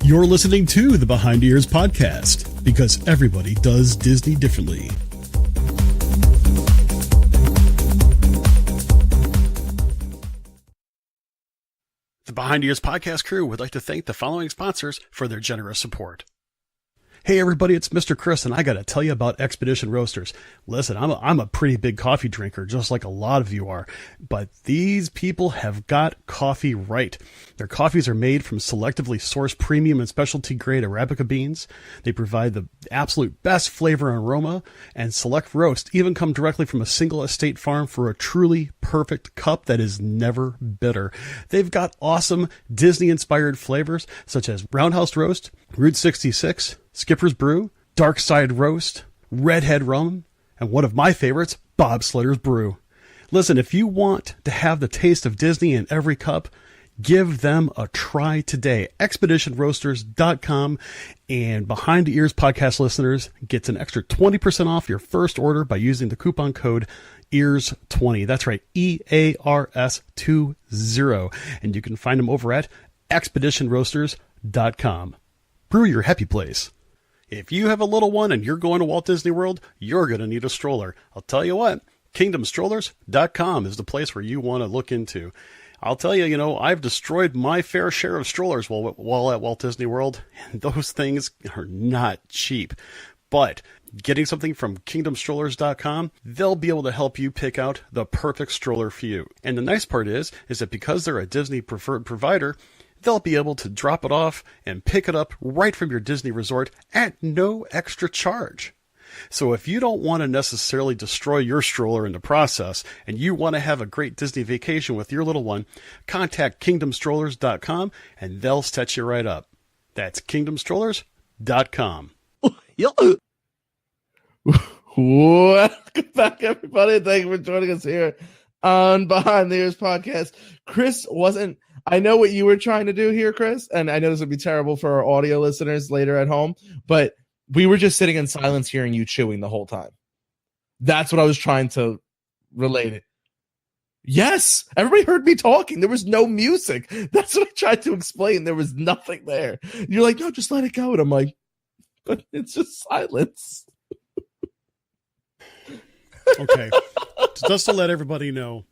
You're listening to the Behind Ears podcast, because everybody does Disney differently. The Behind Ears podcast crew would like to thank the following sponsors for their generous support. Hey everybody, it's Mr. Chris, and I gotta tell you about Expedition Roasters. Listen, I'm a pretty big coffee drinker, just like a lot of you are, but these people have got coffee right. Their coffees are made from selectively sourced premium and specialty grade Arabica beans. They provide the absolute best flavor and aroma, and select roasts even come directly from a single estate farm for a truly perfect cup that is never bitter. They've got awesome Disney-inspired flavors such as Roundhouse Roast, Route 66, Skipper's Brew, Dark Side Roast, Redhead Rum, and one of my favorites, Bob Slitter's Brew. Listen, if you want to have the taste of Disney in every cup, give them a try today. ExpeditionRoasters.com, and Behind the Ears podcast listeners gets an extra 20% off your first order by using the coupon code EARS20. That's right, EARS20. And you can find them over at ExpeditionRoasters.com. Brew your happy place. If you have a little one and you're going to Walt Disney World, you're going to need a stroller. I'll tell you what, KingdomStrollers.com is the place where you want to look into. I'll tell you, I've destroyed my fair share of strollers while at Walt Disney World, and those things are not cheap. But getting something from KingdomStrollers.com, they'll be able to help you pick out the perfect stroller for you. And the nice part is that because they're a Disney preferred provider, they'll be able to drop it off and pick it up right from your Disney resort at no extra charge. So if you don't want to necessarily destroy your stroller in the process and you want to have a great Disney vacation with your little one, contact KingdomStrollers.com and they'll set you right up. That's KingdomStrollers.com. Welcome back, everybody. Thank you for joining us here on Behind the Ears podcast. Chris wasn't... I know what you were trying to do here, Chris, and I know this would be terrible for our audio listeners later at home, but we were just sitting in silence hearing you chewing the whole time. That's what I was trying to relate it. Yes, everybody heard me talking. There was no music. That's what I tried to explain. There was nothing there. You're like, no, just let it go. And I'm like, but it's just silence. Okay, just to let everybody know,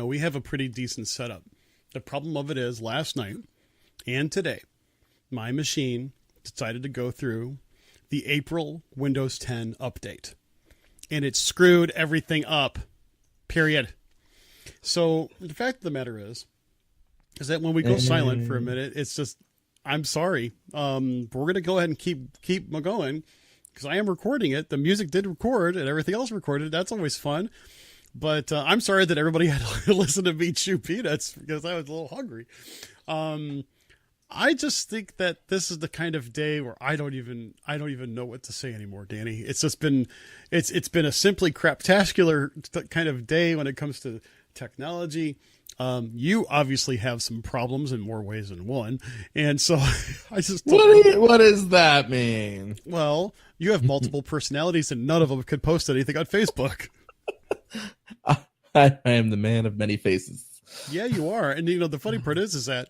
we have a pretty decent setup. The problem of it is last night and today, my machine decided to go through the April Windows 10 update, and it screwed everything up, period. So the fact of the matter is that when we go silent for a minute, it's just, I'm sorry. We're going to go ahead and keep going because I am recording it. The music did record and everything else recorded. That's always fun. But I'm sorry that everybody had to listen to me chew peanuts because I was a little hungry. I just think that this is the kind of day where I don't even know what to say anymore, Danny. It's just been, it's been a simply craptacular kind of day when it comes to technology. You obviously have some problems in more ways than one, and so I just what does that mean? Well, you have multiple personalities, and none of them could post anything on Facebook. I am the man of many faces. Yeah, you are. And, the funny part is that,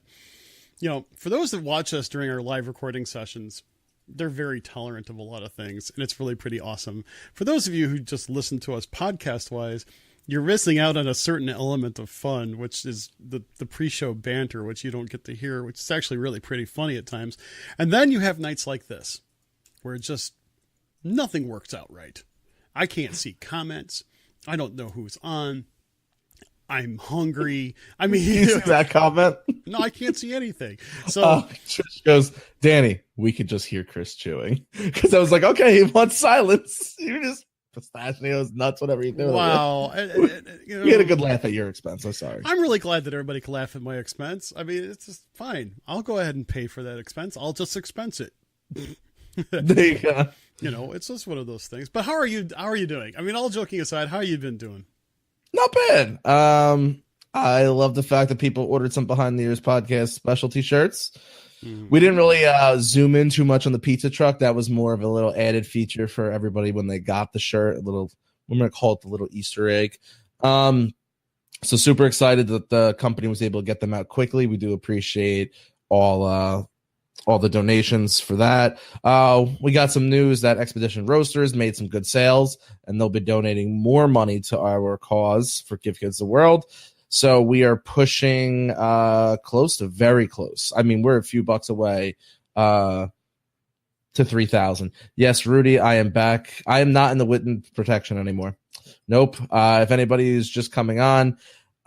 for those that watch us during our live recording sessions, they're very tolerant of a lot of things, and it's really pretty awesome. For those of you who just listen to us podcast-wise, you're missing out on a certain element of fun, which is the pre-show banter, which you don't get to hear, which is actually really pretty funny at times. And then you have nights like this, where just nothing works out right. I can't see comments. I don't know who's on. I'm hungry. I mean, you see that comment? No, I can't see anything. So Trish goes, Danny, we could just hear Chris chewing. Because I was like, okay, he wants silence. You just pistachios, nuts, whatever you do. Wow. We had a good laugh at your expense. I'm sorry. I'm really glad that everybody can laugh at my expense. I mean, it's just fine. I'll go ahead and pay for that expense. I'll just expense it. There you go. It's just one of those things. But how are you doing? I mean, all joking aside, how you been doing? Not bad. I love the fact that people ordered some Behind the Ears podcast specialty shirts. Mm-hmm. We didn't really zoom in too much on the pizza truck. That was more of a little added feature for everybody when they got the shirt. I'm going to call it the little Easter egg. So super excited that the company was able to get them out quickly. We do appreciate all all the donations for that. We got some news that Expedition Roasters made some good sales, and they'll be donating more money to our cause for Give Kids the World. So we are pushing close to very close. I mean, we're a few bucks away to 3,000. Yes, Rudy, I am back. I am not in the Witten protection anymore. Nope. If anybody is just coming on,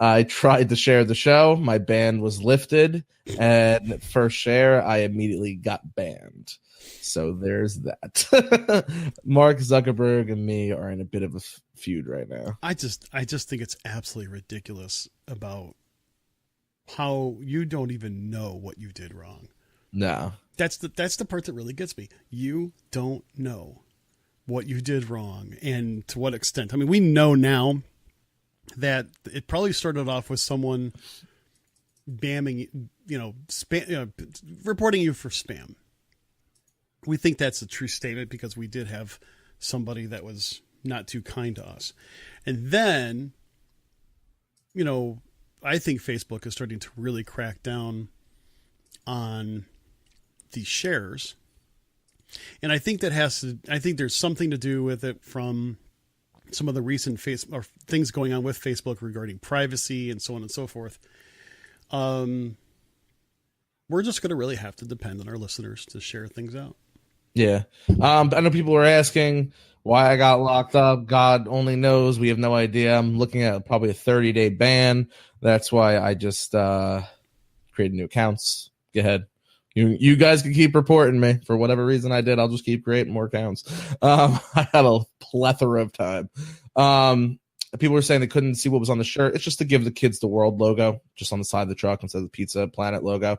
I tried to share the show. My ban was lifted, and first share, I immediately got banned. So there's that. Mark Zuckerberg and me are in a bit of a feud right now. I just think it's absolutely ridiculous about how you don't even know what you did wrong. No. That's the part that really gets me. You don't know what you did wrong and to what extent. I mean, we know now that it probably started off with someone spamming, reporting you for spam. We think that's a true statement because we did have somebody that was not too kind to us. And then, I think Facebook is starting to really crack down on the shares. And I think I think there's something to do with it from some of the recent things going on with Facebook regarding privacy and so on and so forth. We're just going to really have to depend on our listeners to share things out. Yeah. I know people were asking why I got locked up. God only knows. We have no idea. I'm looking at probably a 30-day ban. That's why I just created new accounts. Go ahead. You guys can keep reporting me. For whatever reason I did, I'll just keep creating more accounts. I had a plethora of time. People were saying they couldn't see what was on the shirt. It's just to give the Kids the World logo just on the side of the truck instead of the Pizza Planet logo.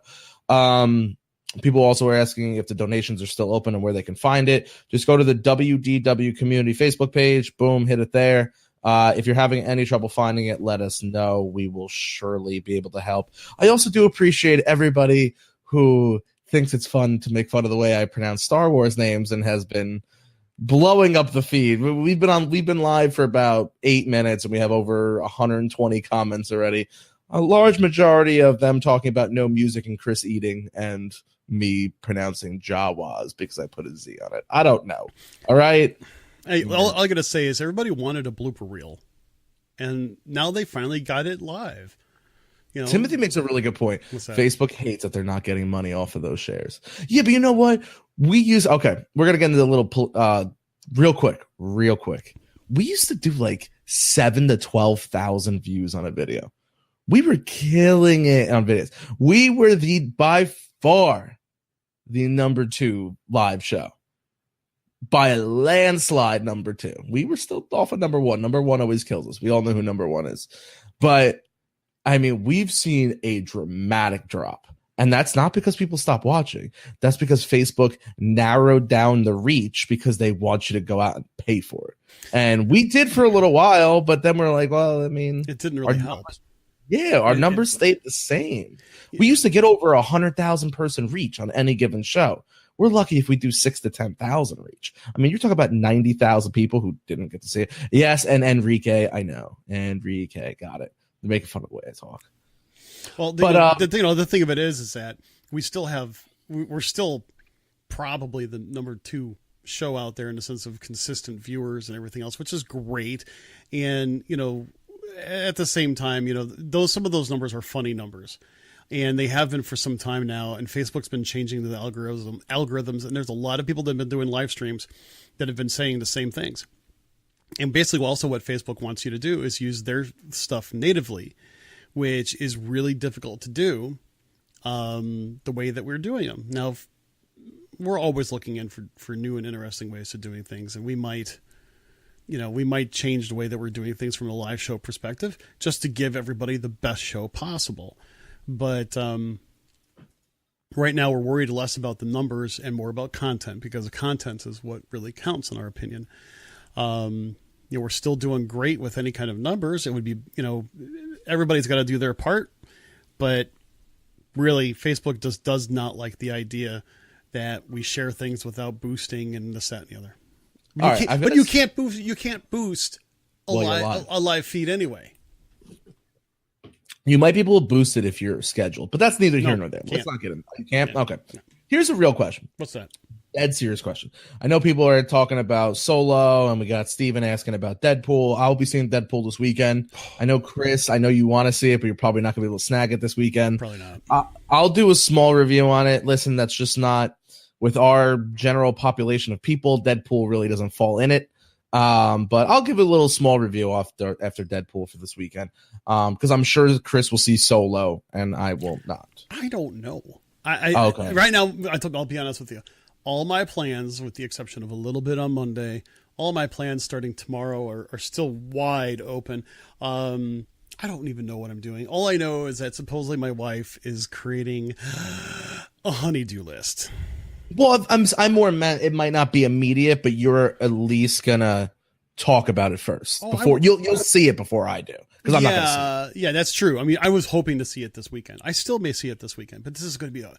People also were asking if the donations are still open and where they can find it. Just go to the WDW Community Facebook page. Boom, hit it there. If you're having any trouble finding it, let us know. We will surely be able to help. I also do appreciate everybody who thinks it's fun to make fun of the way I pronounce Star Wars names and has been blowing up the feed. We've been live for about 8 minutes and we have over 120 comments already. A large majority of them talking about no music and Chris eating and me pronouncing Jawas because I put a Z on it. I don't know. All right. Hey, all I gotta say is everybody wanted a blooper reel, and now they finally got it live. Timothy makes a really good point. Facebook hates that they're not getting money off of those shares. Yeah, but you know what? We're gonna get into a little real quick. We used to do like 7,000 to 12,000 views on a video. We were killing it on videos. We were by far the number 2 live show. By a landslide, number 2. We were still off of number 1. Number 1 always kills us. We all know who number 1 is. But I mean, we've seen a dramatic drop. And that's not because people stop watching. That's because Facebook narrowed down the reach because they want you to go out and pay for it. And we did for a little while, but then we're like, well, I mean, it didn't really help. Our numbers stayed the same. We used to get over 100,000 person reach on any given show. We're lucky if we do 6,000 to 10,000 reach. I mean, you're talking about 90,000 people who didn't get to see it. Yes, and Enrique, I know. Enrique, got it. They're making fun of the way I talk. Well, the thing of it is that we're still probably the number 2 show out there in the sense of consistent viewers and everything else, which is great. And, at the same time, some of those numbers are funny numbers. And they have been for some time now, and Facebook's been changing the algorithms, and there's a lot of people that have been doing live streams that have been saying the same things. And basically also what Facebook wants you to do is use their stuff natively, which is really difficult to do the way that we're doing them. Now, we're always looking in for new and interesting ways of doing things, and we might change the way that we're doing things from a live show perspective just to give everybody the best show possible. But right now we're worried less about the numbers and more about content, because the content is what really counts in our opinion. We're still doing great with any kind of numbers. It would be, everybody's got to do their part, but really Facebook just does not like the idea that we share things without boosting and this, that, and the other. But you can't boost a live feed anyway. You might be able to boost it if you're scheduled, but that's neither here nor there. Let's not get into that. You can't? Okay. Here's a real question. What's that? Dead serious question. I know people are talking about Solo, and we got Steven asking about Deadpool. I'll be seeing Deadpool this weekend. I know, Chris, I know you want to see it, but you're probably not going to be able to snag it this weekend. Probably not. I'll do a small review on it. Listen, that's just not with our general population of people. Deadpool really doesn't fall in it. But I'll give a little small review after Deadpool for this weekend. Because I'm sure Chris will see Solo, and I will not. I don't know. Okay. Right now, I'll be honest with you. All my plans, with the exception of a little bit on Monday, all my plans starting tomorrow are still wide open. I don't even know what I'm doing. All I know is that supposedly my wife is creating a honey-do list. Well, I'm more mad. It might not be immediate, but you're at least gonna talk about it first before you'll see it before I do, because I'm not gonna see it. Yeah, that's true. I mean, I was hoping to see it this weekend. I still may see it this weekend, but this is going to be a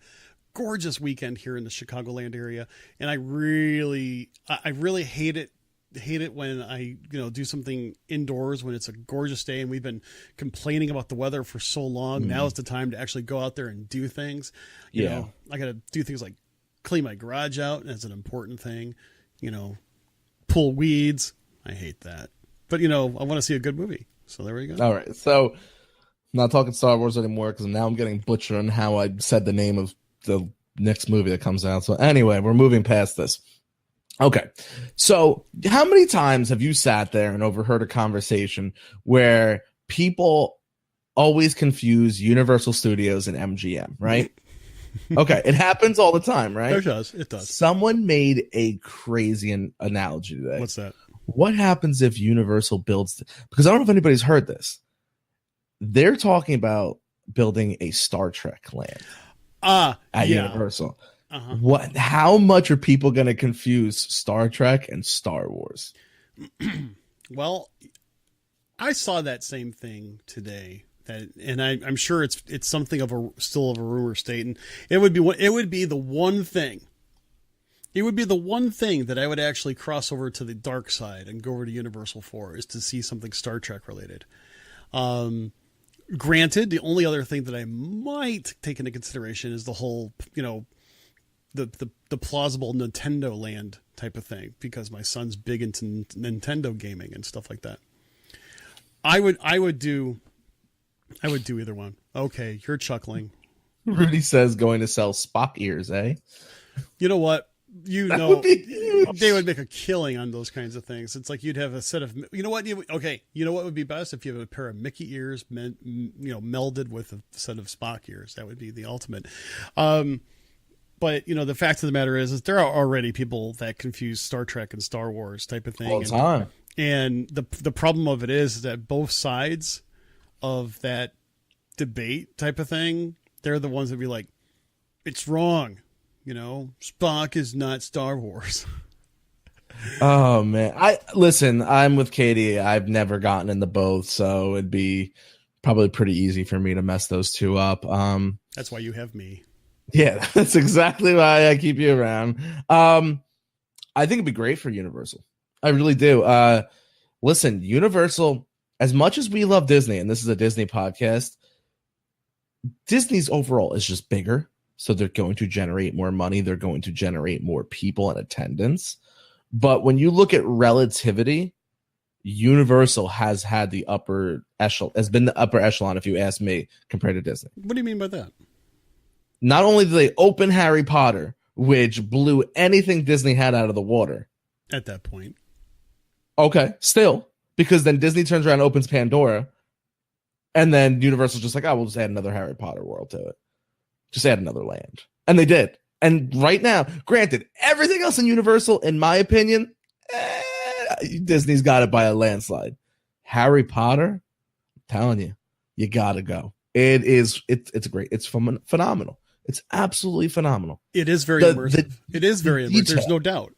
gorgeous weekend here in the Chicagoland area, and I really hate it when I do something indoors when it's a gorgeous day, and we've been complaining about the weather for so long. Now is the time to actually go out there and do things. You know, I got to do things like clean my garage out, and that's an important thing. Pull weeds. I hate that, but I want to see a good movie, so there we go. All right, so I'm not talking Star Wars anymore because now I'm getting butchered on how I said the name of the next movie that comes out. So anyway, we're moving past this. Okay. So how many times have you sat there and overheard a conversation where people always confuse Universal Studios and MGM, right? Okay. It happens all the time, right? It does. It does. Someone made a crazy analogy today. What's that? What happens if Universal builds, because I don't know if anybody's heard this. They're talking about building a Star Trek land. At Universal. What? How much are people going to confuse Star Trek and Star Wars? Well, I saw that same thing today, and I'm sure it's something of a rumor state, and it would be the one thing. It would be the one thing that I would actually cross over to the dark side and go over to Universal for, is to see something Star Trek related. Granted, the only other thing that I might take into consideration is the whole, the plausible Nintendo Land type of thing, because my son's big into Nintendo gaming and stuff like that. I would do either one. Okay, you're chuckling. Rudy says going to sell Spock ears, eh? You know what? They would make a killing on those kinds of things. It's like you'd have a set of, you know what would be best? If you have a pair of Mickey ears, melded with a set of Spock ears. That would be the ultimate. But the fact of the matter is there are already people that confuse Star Trek and Star Wars type of thing. All the time. And the problem of it is that both sides of that debate type of thing, they're the ones that be like, it's wrong. Spock is not Star Wars. Oh man. I'm with Katie. I've never gotten into both, so it'd be probably pretty easy for me to mess those two up. That's why you have me. Yeah, that's exactly why I keep you around. I think it'd be great for Universal. I really do. Listen, Universal, as much as we love Disney, and this is a Disney podcast, Disney's overall is just bigger. So they're going to generate more money. They're going to generate more people in attendance. But when you look at relativity, Universal has had the upper echelon, has been the upper echelon, if you ask me, compared to Disney. What do you mean by that? Not only did they open Harry Potter, which blew anything Disney had out of the water. At that point. Okay, still. Because then Disney turns around and opens Pandora. And then Universal's just like, we'll just add another Harry Potter world to it. Just add another land. And they did. And right now, granted, everything else in Universal, in my opinion, Disney's got it by a landslide. Harry Potter, I'm telling you, you gotta go. It's great. It's phenomenal. It's absolutely phenomenal. It is very immersive. It is very immersive. There's no doubt.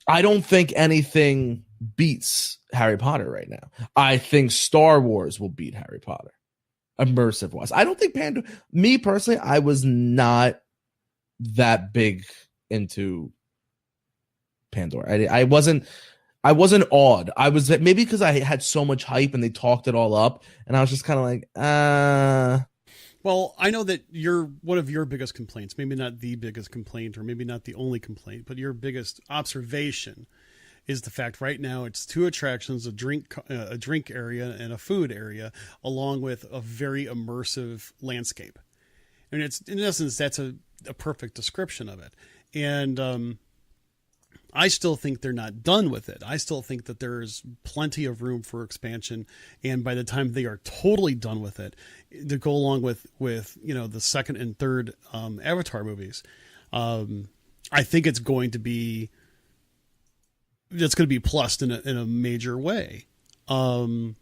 I don't think anything beats Harry Potter right now. I think Star Wars will beat Harry Potter. Immersive wise. I don't think Pandora, me personally, I was not that big into Pandora. I wasn't awed. I was, maybe because I had so much hype and they talked it all up, and I was just kind of like, Well, I know that one of your biggest complaints, maybe not the biggest complaint or maybe not the only complaint, but your biggest observation is the fact right now it's two attractions, a drink area and a food area, along with a very immersive landscape. And it's, in essence, that's a perfect description of it. And I still think they're not done with it. I still think that there's plenty of room for expansion. And by the time they are totally done with it, to go along with the second and third Avatar movies, I think it's going to be plussed in a major way. But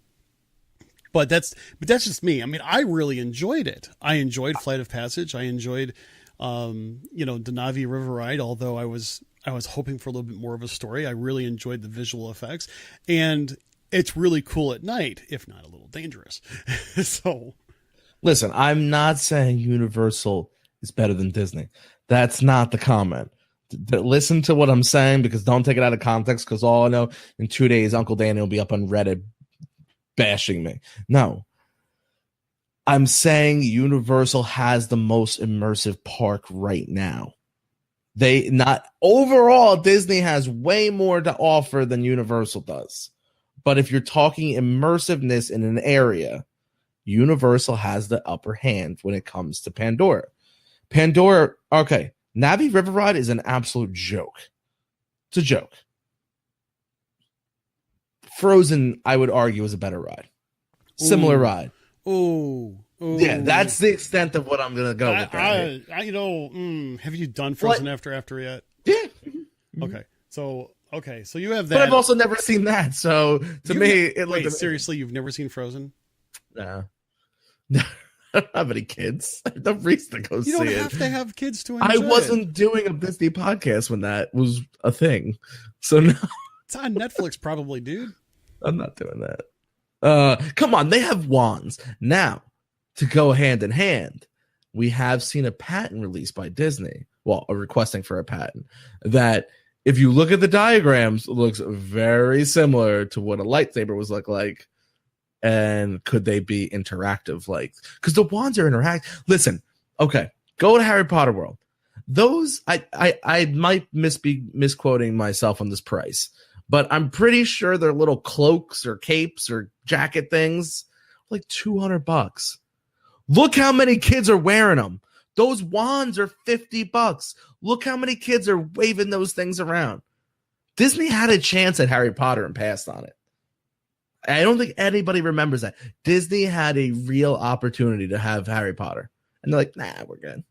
that's just me. I mean, I really enjoyed it. I enjoyed Flight of Passage. I enjoyed the Na'vi River Ride, although I was hoping for a little bit more of a story. I really enjoyed the visual effects, and it's really cool at night, if not a little dangerous. So, listen, I'm not saying Universal is better than Disney. That's not the comment. Listen to what I'm saying, because don't take it out of context, because all I know, in 2 days, Uncle Danny will be up on Reddit bashing me. No. I'm saying Universal has the most immersive park right now. Overall, Disney has way more to offer than Universal does. But if you're talking immersiveness in an area, Universal has the upper hand when it comes to Pandora. Okay, Na'vi River Ride is an absolute joke. It's a joke. Frozen, I would argue, is a better ride. Similar ride. Ooh. Yeah, that's the extent of what I'm gonna go with that. Have you done Frozen After yet? Yeah. Okay, so you have that. But I've also never seen that, so seriously, you've never seen Frozen? No. I don't have any kids. I have no reason to go see it. You don't have to have kids to enjoy I wasn't doing a Disney podcast when that was a thing, so no. It's on Netflix, probably, dude. I'm not doing that. Come on, they have wands now. To go hand in hand, we have seen a patent released by Disney, requesting for a patent, that if you look at the diagrams, looks very similar to what a lightsaber was like. And could they be interactive? Because the wands are interactive. Listen, okay, go to Harry Potter World. Those, I might be misquoting myself on this price, but I'm pretty sure they're little cloaks or capes or jacket things, like $200. Look how many kids are wearing them. Those wands are $50. Look how many kids are waving those things around. Disney had a chance at Harry Potter and passed on it. I don't think anybody remembers that. Disney had a real opportunity to have Harry Potter. And they're like, nah, we're good.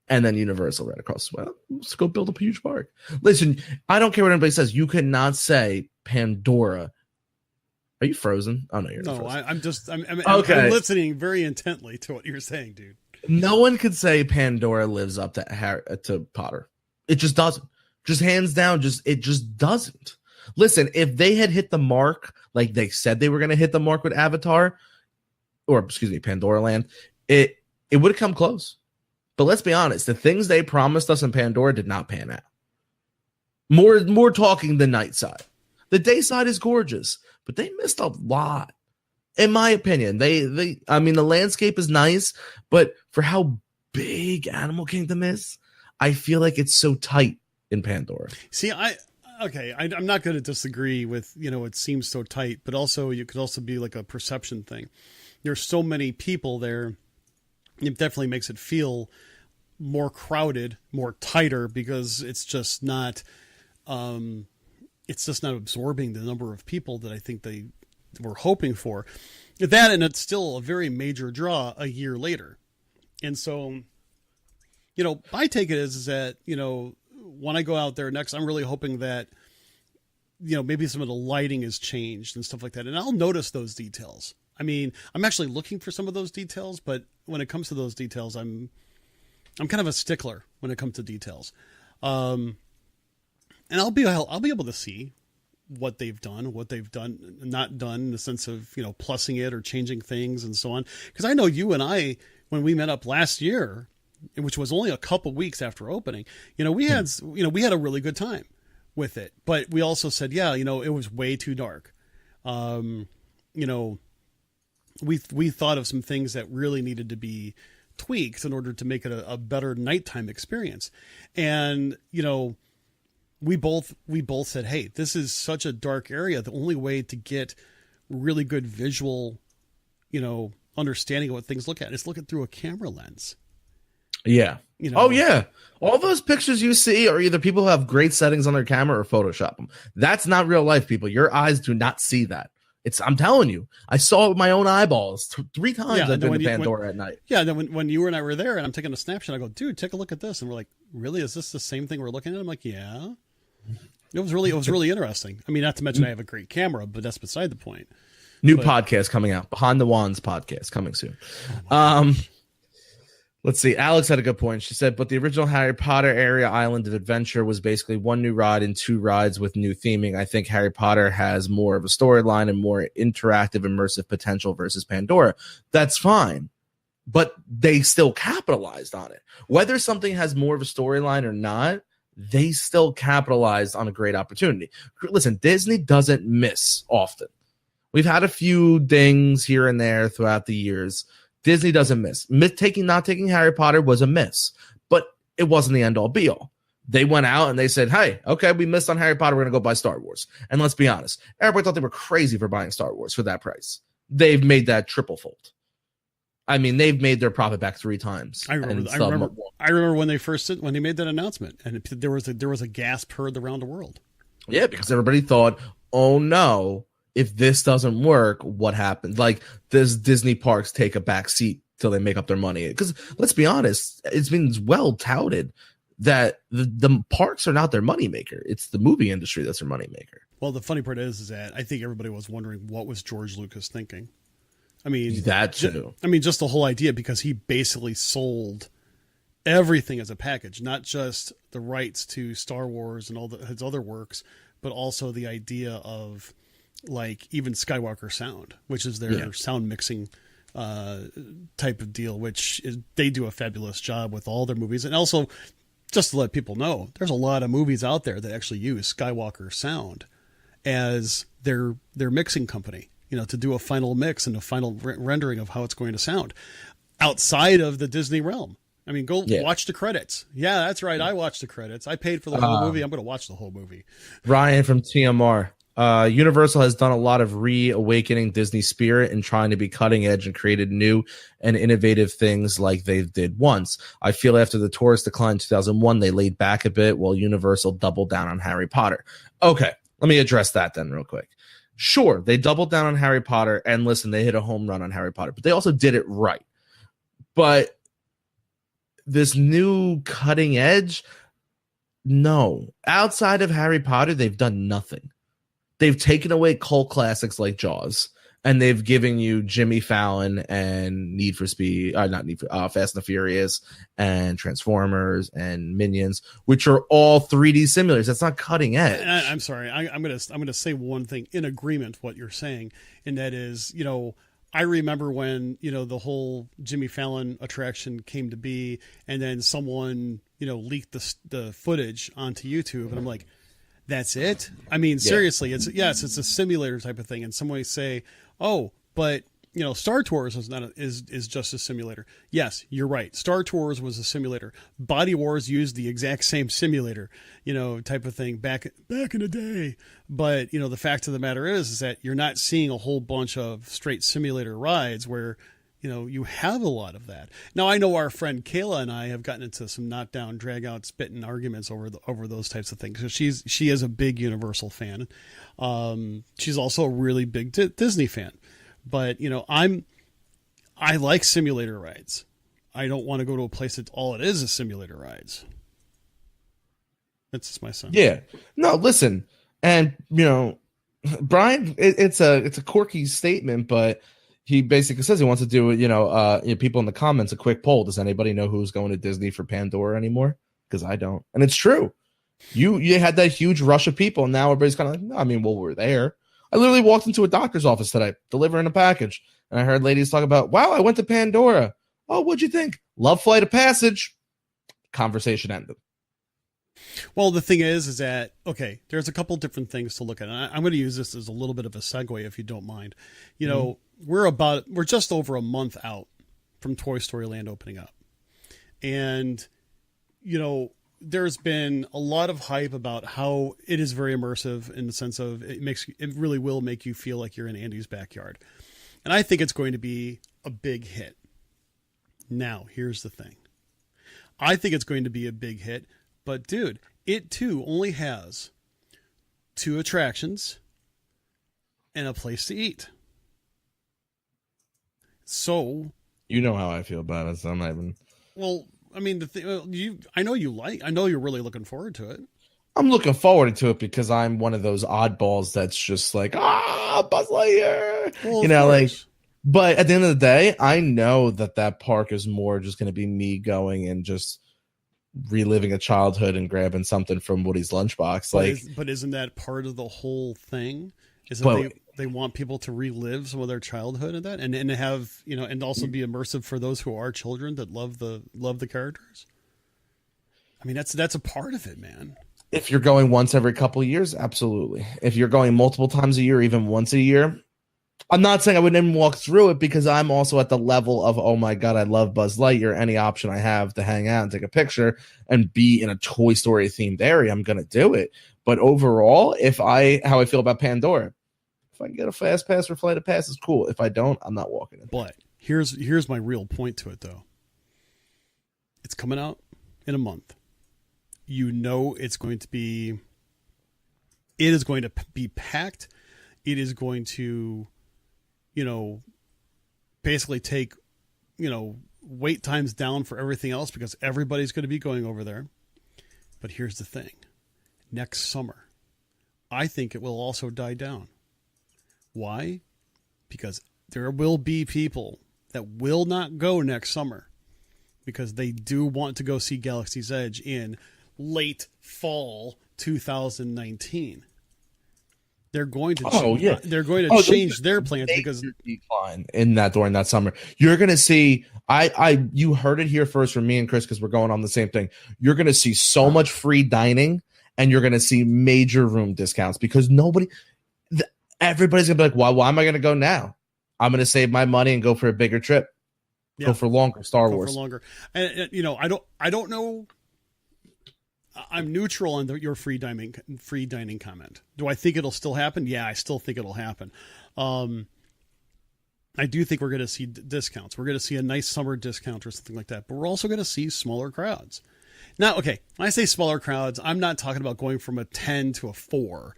And then Universal right across. Well, let's go build a huge park. Listen, I don't care what anybody says. You cannot say Pandora. Are you frozen? Oh, no, you're not frozen. I'm listening very intently to what you're saying, dude. No one could say Pandora lives up to Potter. It just doesn't. Just hands down, it just doesn't. Listen, if they had hit the mark like they said they were going to hit the mark with Avatar, Pandora Land, it would have come close. But let's be honest, the things they promised us in Pandora did not pan out. More talking the night side. The day side is gorgeous, but they missed a lot, in my opinion. The landscape is nice, but for how big Animal Kingdom is, I feel like it's so tight in Pandora. See, I'm not going to disagree with, it seems so tight, but also you could also be like a perception thing. There's so many people there. It definitely makes it feel more crowded, more tighter, because it's just not absorbing the number of people that I think they were hoping for. That, and it's still a very major draw a year later. And so, my take is that, when I go out there next, I'm really hoping that, maybe some of the lighting has changed and stuff like that. And I'll notice those details. I mean, I'm actually looking for some of those details, but when it comes to those details, I'm kind of a stickler when it comes to details. And I'll be able to see what they've done, not done, in the sense of, plussing it or changing things and so on. Because I know you and I, when we met up last year, which was only a couple weeks after opening, we had a really good time with it. But we also said, it was way too dark. we thought of some things that really needed to be tweaked in order to make it a better nighttime experience. And, you know, we both said, hey, this is such a dark area. The only way to get really good visual, you know, understanding of what things look at is look at through a camera lens. Yeah. You know? Oh yeah. All those pictures you see are either people who have great settings on their camera or Photoshop them. That's not real life, people. Your eyes do not see that. I'm telling you, I saw it with my own eyeballs 3 times. I've been to Pandora at night. Yeah. Then when you and I were there and I'm taking a snapshot, I go, dude, take a look at this. And we're like, really? Is this the same thing we're looking at? I'm like, yeah. It was really interesting. I mean, not to mention I have a great camera, but that's beside the point. New podcast coming out. Behind the Wands podcast coming soon. Let's see. Alex had a good point. She said, but the original Harry Potter area island of adventure was basically 1 new ride and 2 rides with new theming. I think Harry Potter has more of a storyline and more interactive, immersive potential versus Pandora. That's fine. But they still capitalized on it. Whether something has more of a storyline or not, they still capitalized on a great opportunity. Listen, Disney doesn't miss often. We've had a few dings here and there throughout the years. Disney doesn't miss. Not taking Harry Potter was a miss, but it wasn't the end-all be-all. They went out and they said, hey, okay, we missed on Harry Potter. We're going to go buy Star Wars. And let's be honest, everybody thought they were crazy for buying Star Wars for that price. They've made that triple fold. I mean, they've made their profit back 3 times. I remember when they made that announcement, and there was a gasp heard around the world. Yeah, because everybody thought, oh no, if this doesn't work, what happens? Like, does Disney parks take a back seat till they make up their money? Because let's be honest, it's been well touted that the parks are not their moneymaker. It's the movie industry that's their moneymaker. Well, the funny part is that I think everybody was wondering what was George Lucas thinking. I mean, that too. Just the whole idea, because he basically sold everything as a package, not just the rights to Star Wars and all his other works, but also the idea of, like, even Skywalker Sound, which is their sound mixing type of deal, they do a fabulous job with all their movies. And also, just to let people know, there's a lot of movies out there that actually use Skywalker Sound as their mixing company, you know, to do a final mix and a final rendering of how it's going to sound outside of the Disney realm. I mean, go watch the credits. Yeah, that's right. I watched the credits. I paid for the whole movie. I'm going to watch the whole movie. Ryan from TMR. Universal has done a lot of reawakening Disney spirit and trying to be cutting edge and created new and innovative things like they did once. I feel after the tourist decline in 2001, they laid back a bit while Universal doubled down on Harry Potter. Okay, let me address that then real quick. Sure, they doubled down on Harry Potter, and listen, they hit a home run on Harry Potter, but they also did it right. But this new cutting edge, no. Outside of Harry Potter, they've done nothing. They've taken away cult classics like Jaws, and they've given you Jimmy Fallon and Fast and the Furious and Transformers and Minions, which are all 3D simulators. That's not cutting edge. I'm sorry. I'm gonna say one thing in agreement with what you're saying, and that is, you know, I remember when, you know, the whole Jimmy Fallon attraction came to be, and then someone, you know, leaked the footage onto YouTube, and I'm like, that's it? I mean, seriously, it's a simulator type of thing. And some way say, oh, but, you know, Star Tours is just a simulator. Yes, you're right. Star Tours was a simulator. Body Wars used the exact same simulator, you know, type of thing back in the day. But, you know, the fact of the matter is that you're not seeing a whole bunch of straight simulator rides where, you know, you have a lot of that. Now, I know our friend Kayla and I have gotten into some knockdown, drag out, spitting arguments over those types of things. So she is a big Universal fan. She's also a really big Disney fan. But, you know, I like simulator rides. I don't want to go to a place that all it is simulator rides. That's just my son. Yeah. No, listen. And, you know, Brian, it's a quirky statement, but he basically says he wants to do, people in the comments, a quick poll. Does anybody know who's going to Disney for Pandora anymore? Because I don't. And it's true. You had that huge rush of people, and now everybody's kind of like, no, I mean, well, we're there. I literally walked into a doctor's office today, delivering a package, and I heard ladies talk about, wow, I went to Pandora. Oh, what'd you think? Love Flight of Passage. Conversation ended. Well, the thing is that, okay, there's a couple different things to look at. And I'm going to use this as a little bit of a segue, if you don't mind. You Mhm. know, we're just over a month out from Toy Story Land opening up. And, you know, there's been a lot of hype about how it is very immersive in the sense of it really will make you feel like you're in Andy's backyard. And I think it's going to be a big hit. Now, here's the thing. I think it's going to be a big hit, but dude, it too only has 2 attractions and a place to eat. So, You know how I feel about it, so I'm not even. well, I mean, I know you're really looking forward to it. I'm looking forward to it because I'm one of those oddballs that's just like, Buzz Lightyear. Well, You know, like, but at the end of the day, I know that park is more just going to be me going and just reliving a childhood and grabbing something from Woody's lunchbox. but isn't that part of the whole thing? Is that But they want people to relive some of their childhood and that, and have, you know, and also be immersive for those who are children that love the characters. I mean, that's a part of it, man. if you're going once every couple of years, absolutely. If you're going multiple times a year, even once a year, I'm not saying I wouldn't even walk through it because I'm also at the level of, oh my God, I love Buzz Lightyear. Any option I have to hang out and take a picture and be in a Toy Story themed area, I'm going to do it. But overall, how I feel about Pandora, if I can get a fast pass for Flight of Pass, it's cool. If I don't, I'm not walking it. But here's my real point to it, though. It's coming out in a month. You know, it is going to be packed. It is going to, you know, basically take, you know, wait times down for everything else because everybody's going to be going over there. But here's the thing. Next summer, I think it will also die down. Why? Because there will be people that will not go next summer because they do want to go see Galaxy's Edge in late fall 2019. They're going to change their plans because decline in that during that summer. You're going to see, you heard it here first from me and Chris because we're going on the same thing. You're going to see so much free dining and you're going to see major room discounts because everybody's going to be like, why am I going to go now? I'm going to save my money and go for a bigger trip. Yeah. Go for longer Star Wars. For longer. And you know, I don't know. I'm neutral on your free dining comment. Do I think it'll still happen? Yeah, I still think it'll happen. I do think we're going to see discounts. We're going to see a nice summer discount or something like that. But we're also going to see smaller crowds. Now, okay, when I say smaller crowds, I'm not talking about going from a 10 to a 4,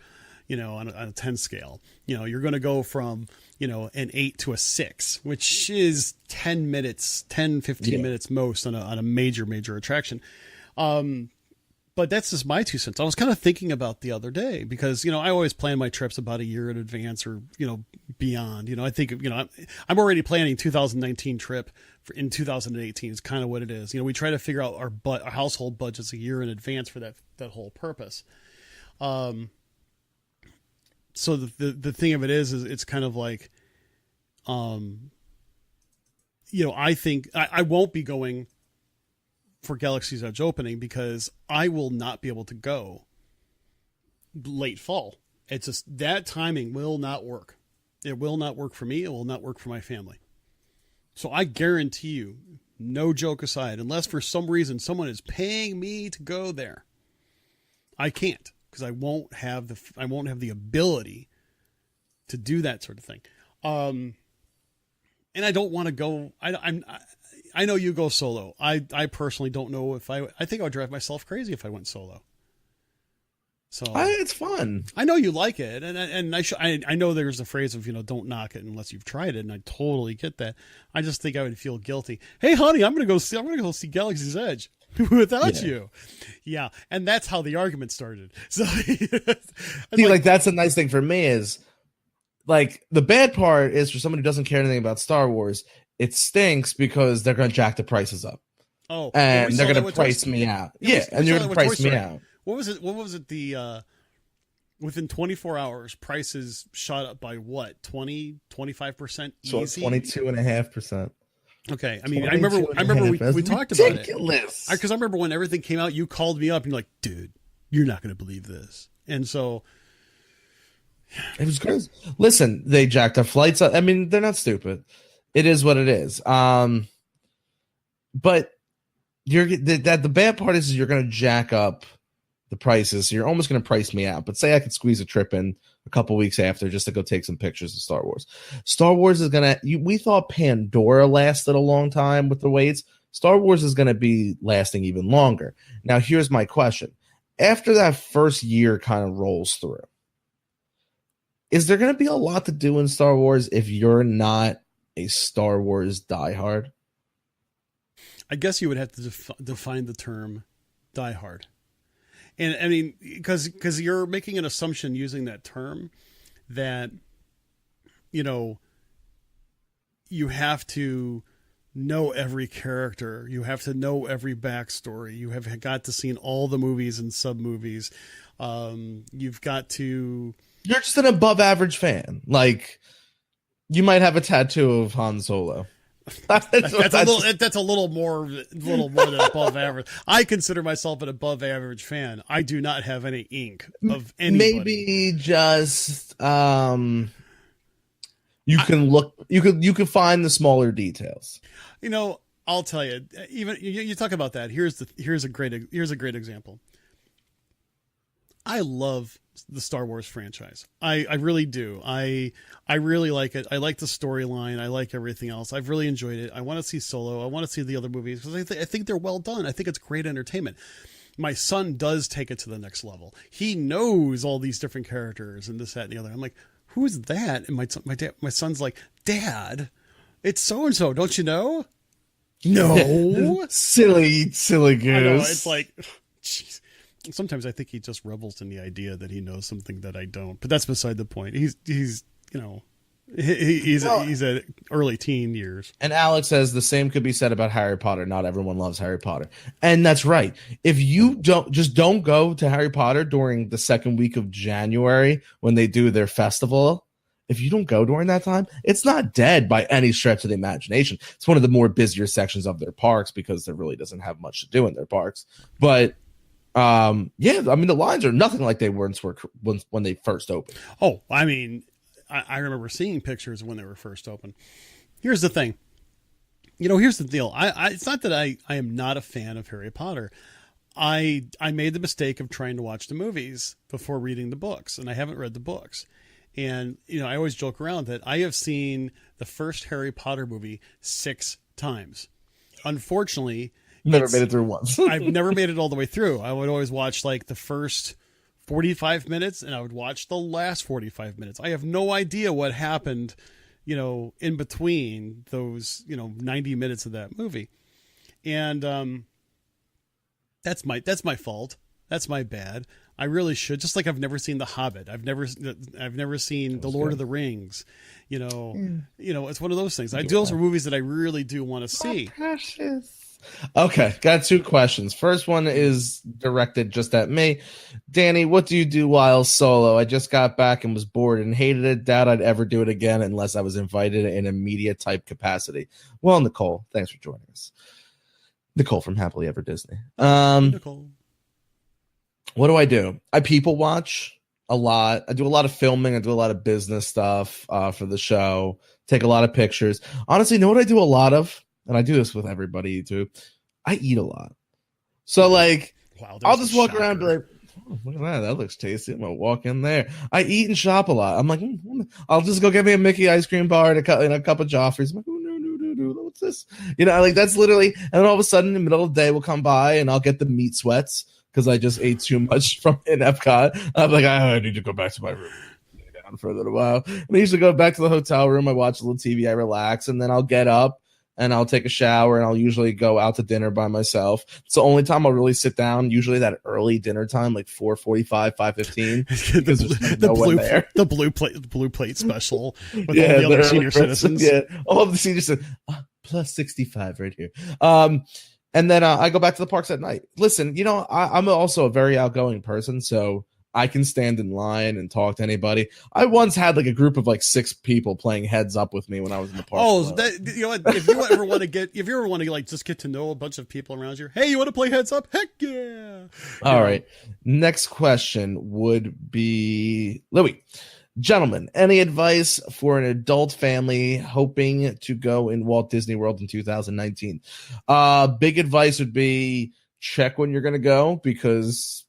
you know, on a 10 scale. You know, you're going to go from, you know, an 8 to a 6, which is 10 minutes, 10, 15 minutes most on a major attraction. But that's just my 2 cents. I was kind of thinking about the other day because, you know, I always plan my trips about a year in advance or, you know, beyond. You know, I think, you know, I'm already planning 2019 trip in 2018 is kind of what it is. You know, we try to figure out our household budgets a year in advance for that whole purpose. So the thing of it is it's kind of like, you know, I think I won't be going for Galaxy's Edge opening because I will not be able to go late fall. It's just that timing will not work. It will not work for me. It will not work for my family. So I guarantee you, no joke aside, unless for some reason someone is paying me to go there, I can't because I won't have the ability to do that sort of thing. And I don't want to go. I know you go solo. I personally don't know if I think I would drive myself crazy if I went solo. So it's fun. I know you like it, and I know there's a phrase of, you know, don't knock it unless you've tried it, and I totally get that. I just think I would feel guilty. Hey, honey, I'm gonna go see Galaxy's Edge without you. Yeah, and that's how the argument started. So like that's a nice thing for me is like the bad part is for someone who doesn't care anything about Star Wars. It stinks because they're going to jack the prices up. Oh, and they're going to price me out. Yeah, and you're going to price me out. What was it? Within 24 hours, prices shot up by what? 20, 25% easy? So 22.5%. Okay, I mean, I remember we talked about it because I remember when everything came out, you called me up and you're like, dude, you're not going to believe this, and so it was crazy. Listen, they jacked up flights. I mean, they're not stupid. It is what it is. But the bad part is you're going to jack up the prices. So you're almost going to price me out. But say I could squeeze a trip in a couple weeks after just to go take some pictures of Star Wars. Star Wars is going to. We thought Pandora lasted a long time with the waits. Star Wars is going to be lasting even longer. Now, here's my question: after that first year kind of rolls through, is there going to be a lot to do in Star Wars if you're not a Star Wars diehard? I guess you would have to define the term diehard. And I mean, because you're making an assumption using that term that, you know, you have to know every character. You have to know every backstory. You have got to seen all the movies and sub movies. You've got to... You're just an above average fan. Like, you might have a tattoo of Han Solo. That's a little more than above average. I consider myself an above average fan. I do not have any ink of anybody. Maybe just you can find the smaller details. You know, I'll tell you. Even you talk about that. Here's a great example. I love the Star Wars franchise. I really do. I really like it. I like the storyline. I like everything else. I've really enjoyed it. I want to see Solo. I want to see the other movies because I think they're well done. I think it's great entertainment. My son does take it to the next level. He knows all these different characters and this, that, and the other. I'm like, who's that? And my son's like, Dad, it's so-and-so. Don't you know? No. silly goose. I know, it's like, jeez. Sometimes I think he just revels in the idea that he knows something that I don't, but that's beside the point. He's you know, he's at early teen years. And Alex says the same could be said about Harry Potter. Not everyone loves Harry Potter. And that's right. If you don't go to Harry Potter during the second week of January when they do their festival. If you don't go during that time, it's not dead by any stretch of the imagination. It's one of the more busier sections of their parks because there really doesn't have much to do in their parks. But yeah, I mean, the lines are nothing like they were when they first opened. Oh, I mean, I remember seeing pictures when they were first open. Here's the thing. You know, here's the deal. It's not that I am not a fan of Harry Potter. I made the mistake of trying to watch the movies before reading the books, and I haven't read the books. And, you know, I always joke around that I have seen the first Harry Potter movie 6 times. Unfortunately... Never made it through once. I've never made it all the way through. I would always watch like the first 45 minutes and I would watch the last 45 minutes. I have no idea what happened, you know, in between those, you know, 90 minutes of that movie. And that's my fault. That's my bad. I really should. Just like I've never seen The Hobbit. I've never seen The Lord of the Rings. You know, it's one of those things. Those are movies that I really do want to see. Precious. Okay, got 2 questions. First one is directed just at me. Danny, what do you do while solo? I just got back and was bored and hated it. Doubt I'd ever do it again unless I was invited in a media type capacity. Well, Nicole, thanks for joining us. Nicole from Happily Ever Disney. Nicole. What do? I people watch a lot. I do a lot of filming. I do a lot of business stuff for the show. Take a lot of pictures. Honestly, know what I do a lot of? And I do this with everybody too. I eat a lot. So like, wow, I'll just walk around and be like, oh, look at that. That looks tasty. I'm going to walk in there. I eat and shop a lot. I'm like, I'll just go get me a Mickey ice cream bar and a cup of Joffrey's. I'm like, oh, no. What's this? You know, like that's literally, and then all of a sudden in the middle of the day will come by and I'll get the meat sweats because I just ate too much from in Epcot. I'm like, I need to go back to my room. Down for a little while. And I usually go back to the hotel room. I watch a little TV. I relax. And then I'll get up. And I'll take a shower and I'll usually go out to dinner by myself. It's the only time I'll really sit down, usually that early dinner time, like 4:45, 5:15. the blue plate special with all the other senior citizens. Yeah, all of the senior citizens. Plus 65 right here. And then I go back to the parks at night. Listen, you know, I'm also a very outgoing person. So I can stand in line and talk to anybody. I once had like a group of like 6 people playing heads up with me when I was in the park. Oh, that, you know, if you ever want to like just get to know a bunch of people around you, hey, you want to play heads up? Heck yeah! All right. Next question would be Louis. Gentlemen, any advice for an adult family hoping to go in Walt Disney World in 2019? Big advice would be check when you're going to go, because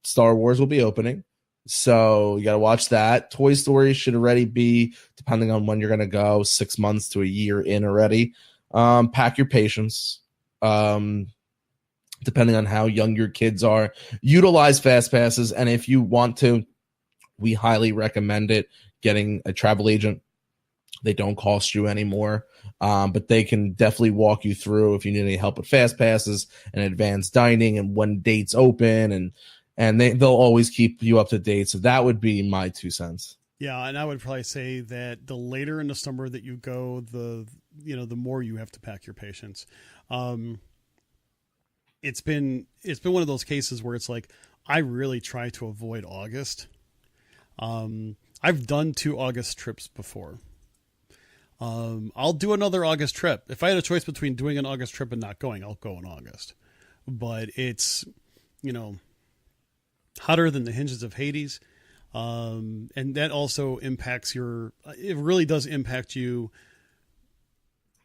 Star Wars will be opening. So you got to watch that. Toy Story should already be, depending on when you're going to go, 6 months to a year in already. Pack your patience. Depending on how young your kids are, utilize fast passes. And if you want to, we highly recommend it. Getting a travel agent. They don't cost you anymore, but they can definitely walk you through if you need any help with fast passes and advanced dining and when dates open, and they'll always keep you up to date. So that would be my 2 cents. Yeah, and I would probably say that the later in the summer that you go, the more you have to pack your patience. It's been one of those cases where it's like I really try to avoid August. I've done 2 August trips before. I'll do another August trip. If I had a choice between doing an August trip and not going, I'll go in August. But it's, hotter than the hinges of Hades. And that also impacts it really does impact you.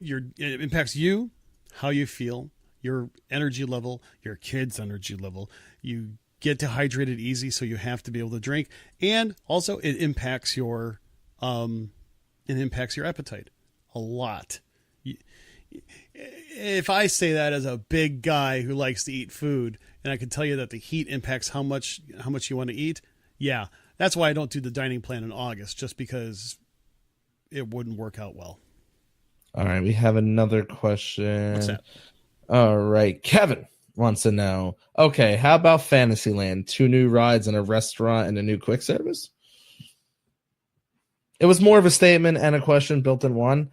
It impacts you, how you feel, your energy level, your kids' energy level. You get dehydrated easy, so you have to be able to drink, and also it impacts your appetite a lot. If I say that as a big guy who likes to eat food, and I can tell you that the heat impacts how much you want to eat, yeah, that's why I don't do the dining plan in August, just because it wouldn't work out well. All right, we have another question. What's that? All right, Kevin wants to know, okay, how about Fantasyland? 2 new rides and a restaurant and a new quick service? It was more of a statement and a question built in one.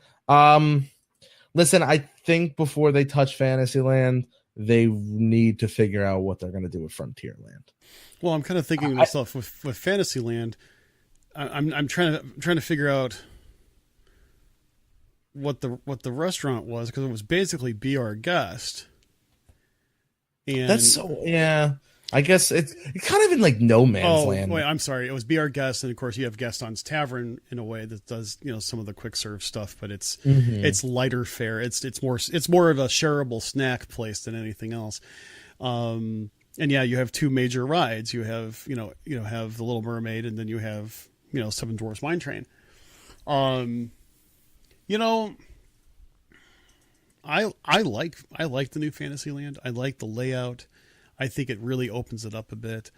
Listen, I think before they touch Fantasyland, they need to figure out what they're going to do with Frontierland. Well, I'm kind of thinking to myself with Fantasyland, I'm trying to figure out what the restaurant was, because it was basically Be Our Guest. And that's so, yeah. I guess it's kind of in like no man's land. Wait, I'm sorry. It was Be Our Guest, and of course you have Gaston's Tavern in a way that does some of the quick serve stuff, but it's lighter fare. It's more of a shareable snack place than anything else. And yeah, you have 2 major rides. You have have the Little Mermaid, and then you have Seven Dwarfs Mine Train. I like the new Fantasyland. I like the layout. I think it really opens it up a bit.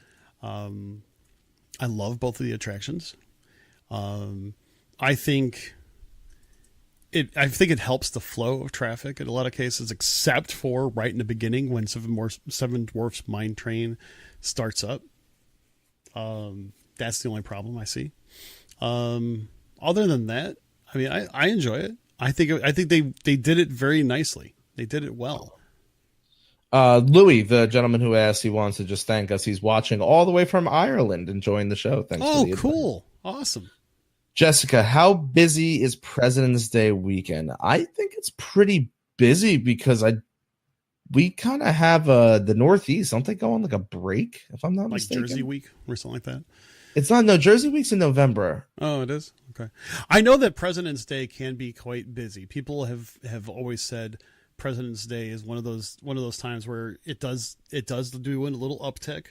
I love both of the attractions. I think it helps the flow of traffic in a lot of cases, except for right in the beginning when Seven Dwarfs Mine Train starts up. That's the only problem I see. Other than that, I mean, I enjoy it. I think they did it very nicely. They did it well. Louis, the gentleman who asked, he wants to just thank us. He's watching all the way from Ireland, enjoying the show. Thanks. Oh, cool. Awesome. Jessica, how busy is President's Day weekend? I think it's pretty busy because we kind of have the Northeast. Don't they go on like a break, if I'm not mistaken? Like Jersey Week or something like that? It's not. No, Jersey Week's in November. Oh, it is? Okay. I know that President's Day can be quite busy. People have always said President's Day is one of those times where it does do a little uptick.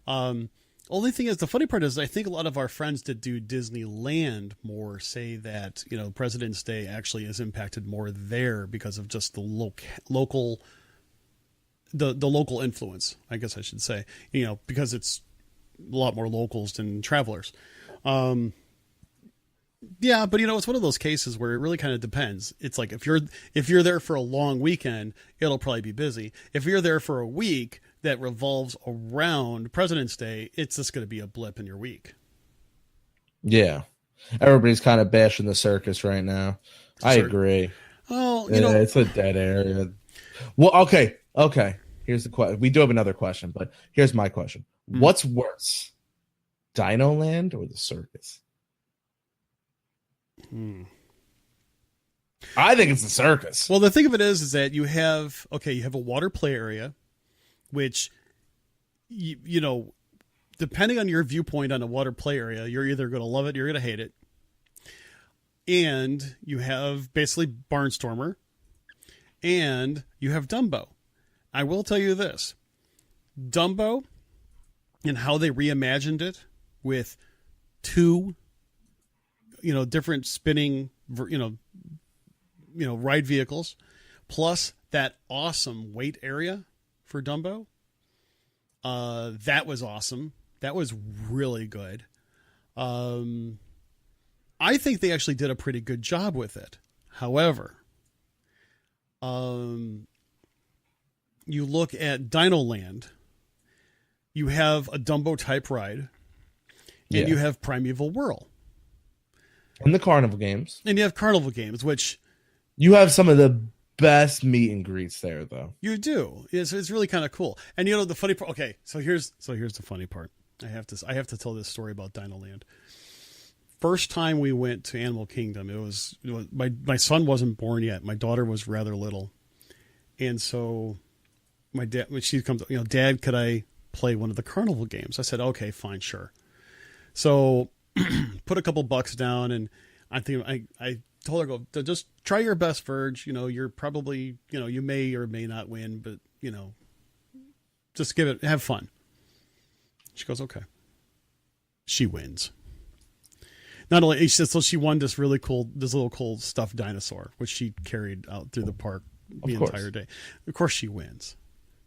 Only thing is, the funny part is, I think a lot of our friends that do Disneyland more say that President's Day actually is impacted more there because of just the local influence, I guess I should say. Because it's a lot more locals than travelers. Yeah, but it's one of those cases where it really kind of depends. It's like if you're there for a long weekend, it'll probably be busy. If you're there for a week that revolves around President's Day, it's just going to be a blip in your week. Yeah. Everybody's kind of bashing the circus right now. I agree. Oh, it's a dead area. Well, okay. Here's the question. We do have another question, but here's my question. What's worse? Dino Land or the circus? I think it's the circus. Well, the thing of it is that you have a water play area, which you know, depending on your viewpoint on a water play area, you're either going to love it, or you're going to hate it. And you have basically Barnstormer, and you have Dumbo. I will tell you this: Dumbo, and how they reimagined it with two, different spinning, ride vehicles, plus that awesome wait area for Dumbo. That was awesome. That was really good. I think they actually did a pretty good job with it. However, you look at Dino Land, you have a Dumbo type ride, and you have Primeval Whirl. And the carnival games. And you have carnival games, which... You have some of the best meet and greets there, though. You do. It's really kind of cool. And the funny part... Okay, so here's the funny part. I have to tell this story about Dino Land. First time we went to Animal Kingdom, it was my son wasn't born yet. My daughter was rather little. And so my dad, when she comes, Dad, could I play one of the carnival games? I said, okay, fine, sure. So put a couple bucks down, and I think I told her, go, just try your best, Verge. You're probably, you may or may not win, but just have fun. She goes, okay. She wins. Not only, so she won this little cool stuffed dinosaur, which she carried out through the park the entire day. Of course she wins.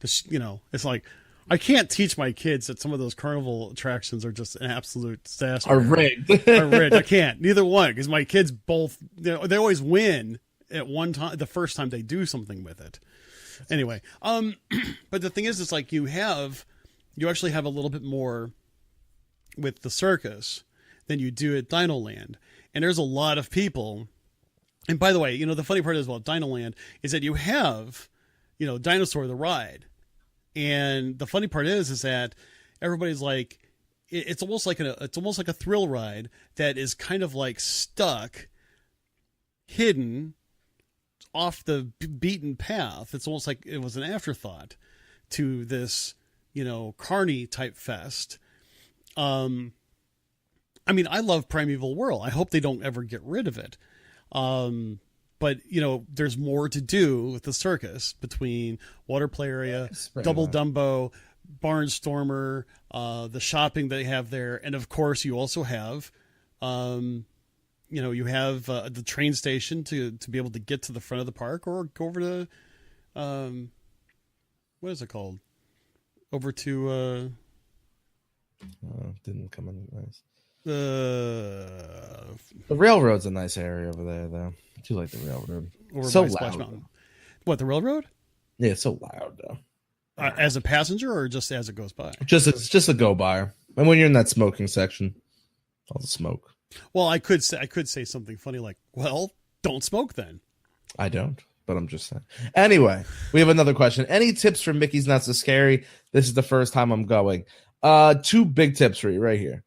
It's like, I can't teach my kids that some of those carnival attractions are just an absolute disaster. Are rigged. I can't. Neither one, because my kids both, they always win at one time, the first time they do something with it. Anyway, but the thing is, it's like you actually have a little bit more with the circus than you do at Dino Land. And there's a lot of people. And by the way, the funny part is about Dino Land is that you have, Dinosaur the ride. And the funny part is that everybody's like, it's almost like a thrill ride that is kind of like stuck, hidden off the beaten path. It's almost like it was an afterthought to this, carny type fest. I love Primeval Whirl. I hope they don't ever get rid of it. But, there's more to do with the circus between water play area, Double Dumbo, Barnstormer, the shopping they have there. And of course you also have, you have the train station to be able to get to the front of the park, or go over to, what is it called? Over to, didn't come in nice. The railroad's a nice area over there, though. I do like the railroad. Over so by Splash Mountain. What, the railroad? Yeah, it's so loud, though. As a passenger, or just as it goes by? Just a go by. And when you're in that smoking section, all the smoke. Well, I could say something funny like, "Well, don't smoke then." I don't, but I'm just saying. Anyway, we have another question. Any tips for Mickey's Not So Scary? This is the first time I'm going. 2 big tips for you right here.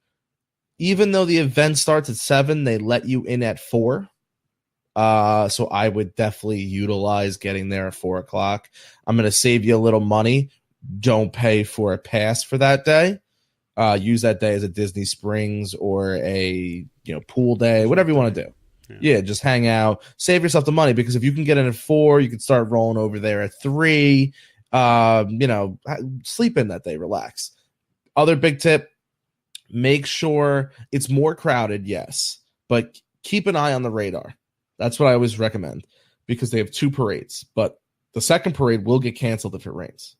Even though the event starts at 7, they let you in at 4. So I would definitely utilize getting there at 4 o'clock. I'm going to save you a little money. Don't pay for a pass for that day. Use that day as a Disney Springs or a pool day, whatever you want to do. Yeah, just hang out. Save yourself the money, because if you can get in at 4, you can start rolling over there at 3. Sleep in that day. Relax. Other big tip. Make sure it's more crowded, yes, but keep an eye on the radar. That's what I always recommend, because they have 2 parades, but the second parade will get canceled if it rains.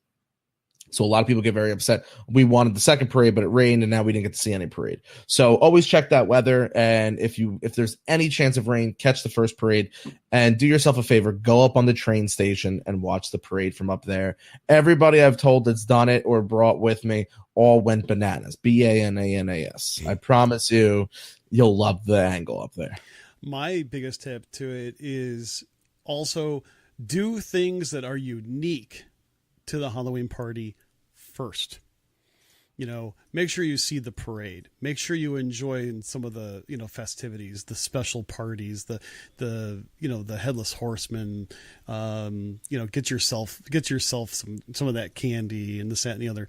So a lot of people get very upset. We wanted the second parade, but it rained, and now we didn't get to see any parade. So always check that weather, and if there's any chance of rain, catch the first parade, and do yourself a favor, go up on the train station and watch the parade from up there. Everybody I've told that's done it or brought with me all went bananas. BANANAS. I promise you'll love the angle up there. My biggest tip to it is also do things that are unique to the Halloween party first. make sure you see the parade. Make sure you enjoy some of the, festivities, the special parties, the headless horseman. Get yourself some of that candy and this, that, and the other.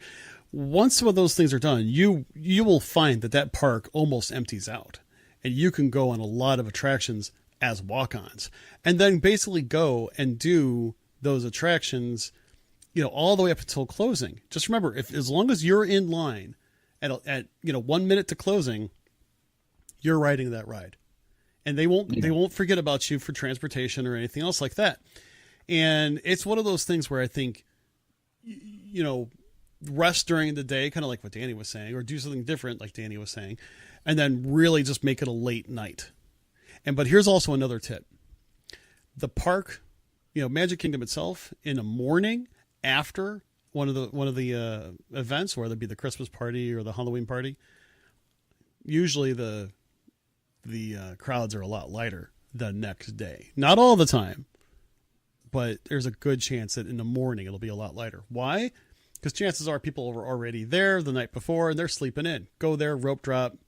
Once some of those things are done, you will find that park almost empties out, and you can go on a lot of attractions as walk-ons, and then basically go and do those attractions, all the way up until closing. Just remember, as long as you're in line at 1 minute to closing, you're riding that ride, and they won't forget about you for transportation or anything else like that. And it's one of those things where I think, rest during the day, kind of like what Danny was saying, or do something different like Danny was saying, and then really just make it a late night. But here's also another tip. The park, Magic Kingdom itself, in the morning after one of the events, whether it be the Christmas party or the Halloween party, usually the crowds are a lot lighter the next day. Not all the time, but there's a good chance that in the morning it'll be a lot lighter. Why? Because chances are people were already there the night before and they're sleeping in. Go there, rope drop,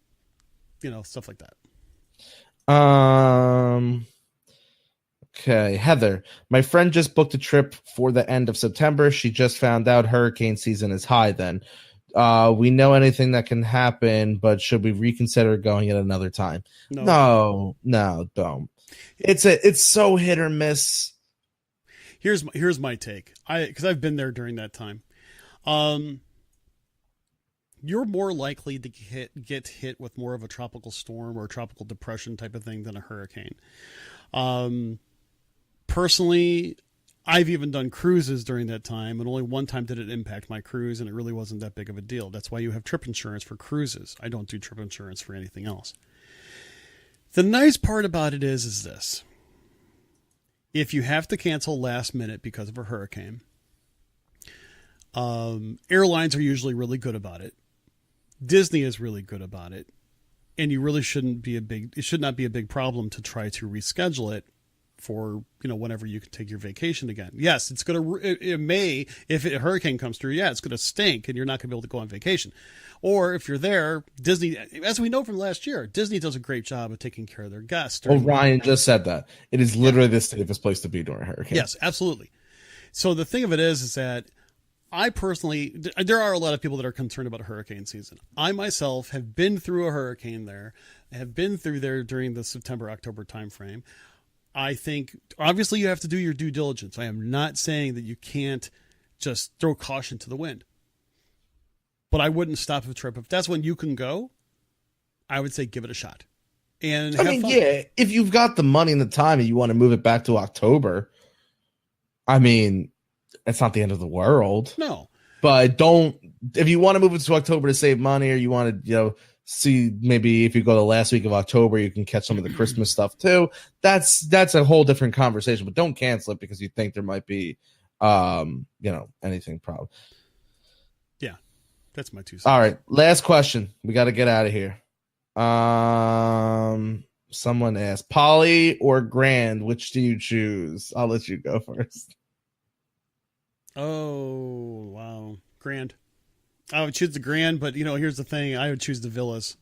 stuff like that. Okay, Heather, my friend just booked a trip for the end of September. She just found out hurricane season is high then. We know anything that can happen, but should we reconsider going at another time? No, don't. It's so hit or miss. Here's my take. Because I've been there during that time. You're more likely to get hit with more of a tropical storm or a tropical depression type of thing than a hurricane. Personally, I've even done cruises during that time, and only one time did it impact my cruise, and it really wasn't that big of a deal. That's why you have trip insurance for cruises. I don't do trip insurance for anything else. The nice part about it is this. If you have to cancel last minute because of a hurricane, airlines are usually really good about it. Disney is really good about it. And you really should not be a big problem to try to reschedule it for, whenever you can take your vacation again. Yes, it may, if a hurricane comes through, it's going to stink and you're not going to be able to go on vacation. Or if you're there, Disney, as we know from last year, Disney does a great job of taking care of their guests. Ryan just said that. It is literally the safest place to be during a hurricane. Yes, absolutely. So the thing of it is that I personally, there are a lot of people that are concerned about hurricane season. I myself have been through a hurricane there, have been through there during the September-October timeframe. I think, obviously, you have to do your due diligence. I am not saying that you can't just throw caution to the wind. But I wouldn't stop a trip. If that's when you can go, I would say give it a shot. And have fun. If you've got the money and the time and you want to move it back to October, it's not the end of the world. No. But if you want to move it to October to save money, or you want to, see maybe if you go the last week of October, you can catch some of the Christmas stuff too. That's a whole different conversation, but don't cancel it because you think there might be, anything problem. Yeah. That's my 2 cents. All right. Last question. We got to get out of here. Someone asked, Poly or Grand, which do you choose? I'll let you go first. Oh, wow. Grand. I would choose the Grand, but here's the thing. I would choose the Villas.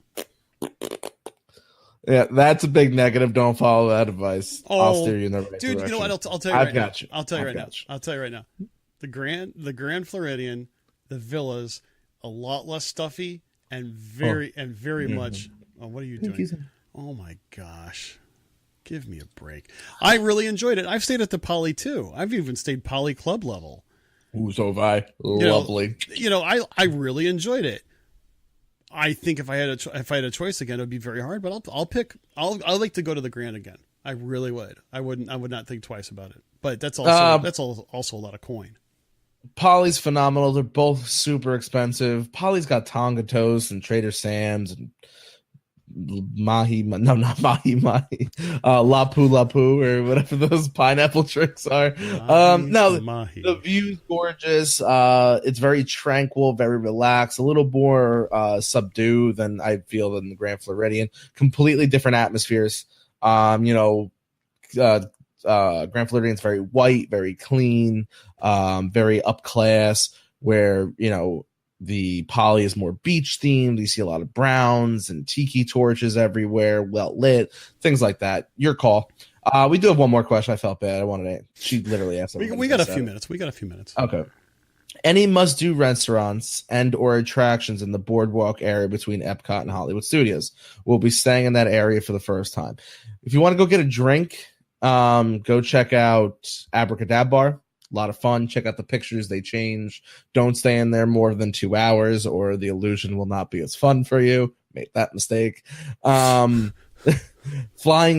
Yeah, that's a big negative. Don't follow that advice. I'll steer you in the right direction. Dude, you know what? I'll tell you right now. I'll tell you right now. The Grand Floridian, the Villas, a lot less stuffy and very much. Oh, what are you doing? Oh my gosh. Give me a break. I really enjoyed it. I've stayed at the Poly too. I've even stayed Poly Club level. Ooh, so have I. Lovely. I really enjoyed it. I think if I had a choice again, it would be very hard, but I'll like to go to the Grand again. I really would. I would not think twice about it. But that's also a lot of coin. Poly's phenomenal. They're both super expensive. Poly's got Tonga Toast and Trader Sam's and Lapu or whatever those pineapple drinks are. The view's gorgeous. It's very tranquil, very relaxed, a little more subdued than I feel in the Grand Floridian. Completely different atmospheres. Grand Floridian's very white, very clean, very up class, where The poly is more beach themed. You see a lot of browns and tiki torches everywhere, well lit, things like that. Your call. We do have one more question. I felt bad. I wanted to. She literally asked. We got a few minutes. We got a few minutes. Okay. Any must-do restaurants and or attractions in the boardwalk area between Epcot and Hollywood Studios? We'll be staying in that area for the first time. If you want to go get a drink, go check out Abracadabra Bar. A lot of fun. Check out the pictures. They change. Don't stay in there more than 2 hours or the illusion will not be as fun for you. Make that mistake. Flying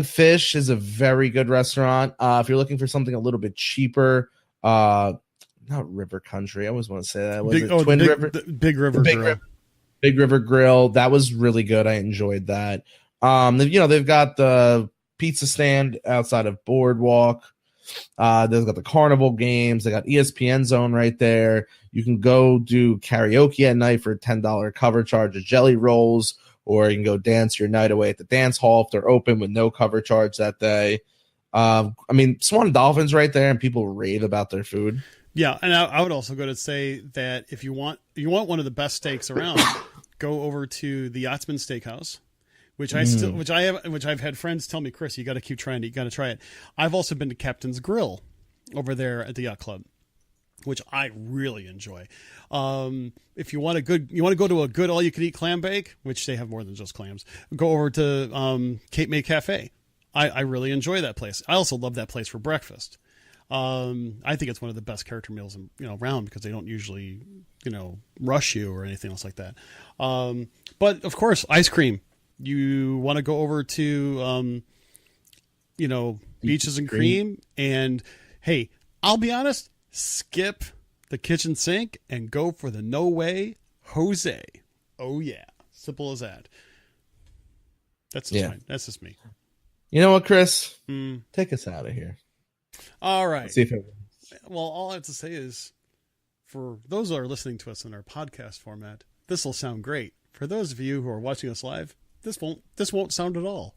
Fish is a very good restaurant. If you're looking for something a little bit cheaper, not River Country. I always want to say that. Big River Grill. Big River Grill. That was really good. I enjoyed that. They've got the pizza stand outside of Boardwalk. They've got the carnival games. They got ESPN Zone right there. You can go do karaoke at night for a $10 cover charge of jelly rolls, or you can go dance your night away at the dance hall if they're open with no cover charge that day. Swan and Dolphins right there, and people rave about their food. Yeah, and I would also go to say that if you want one of the best steaks around, go over to the Yachtsman Steakhouse. Which I've had friends tell me, Chris, you got to keep trying it. You got to try it. I've also been to Captain's Grill over there at the Yacht Club, which I really enjoy. If you want to go to a good all-you-can-eat clam bake, which they have more than just clams, go over to Cape May Cafe. I really enjoy that place. I also love that place for breakfast. I think it's one of the best character meals around because they don't usually rush you or anything else like that. But of course, ice cream. You want to go over to, Beaches and Cream. And, hey, I'll be honest, skip the kitchen sink and go for the No Way Jose. Oh, yeah. Simple as that. That's just me. You know what, Chris? Take us out of here. All right. Let's see if it works. Well, all I have to say is, for those that are listening to us in our podcast format, this will sound great. For those of you who are watching us live, this won't sound at all.